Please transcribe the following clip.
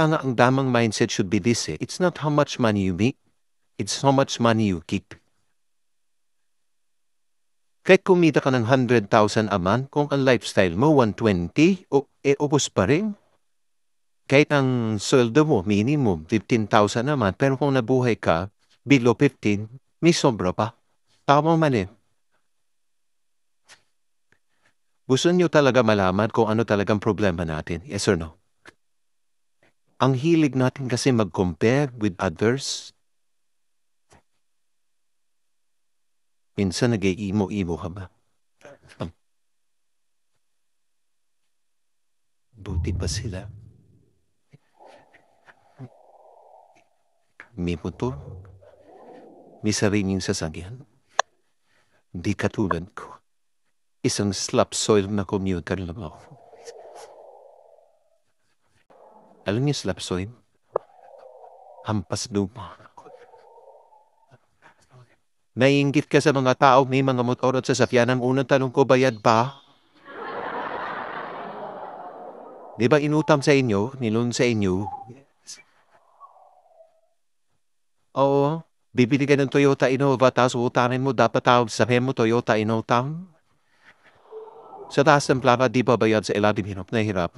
Ang damang mindset should be this eh. It's not how much money you make, it's how much money you keep. Kahit kumita ka ng 100,000 a month, kung ang lifestyle mo 120, ubos pa rin. Kahit ang sweldo mo, minimum 15,000 a month, pero kung nabuhay ka below 15, may sobra pa. Tama mali. Gusto niyo talaga malaman kung ano talagang problema natin? Yes or no? Ang hilig natin kasi mag-compare with others. Minsan nag-iimo-imo ka ba? Buti pa sila. May motor. May sariling sasakyan. Di katulad ko. Isang slap soil na commuter lang ako. Alam niyo slap soil? Hampas lupa. Naiinggit ka sa mga tao, may mga motor at sasakyan. Ang unang tanong ko, bayad ba? Di ba inutang sa inyo, nilun sa inyo? Oo, bibili ka ng Toyota Innova, tapos utangin mo, dapat sabihin mo Toyota Innova. Sa taas ng plaka, di ba bayad sa ilalim hirap na hirap?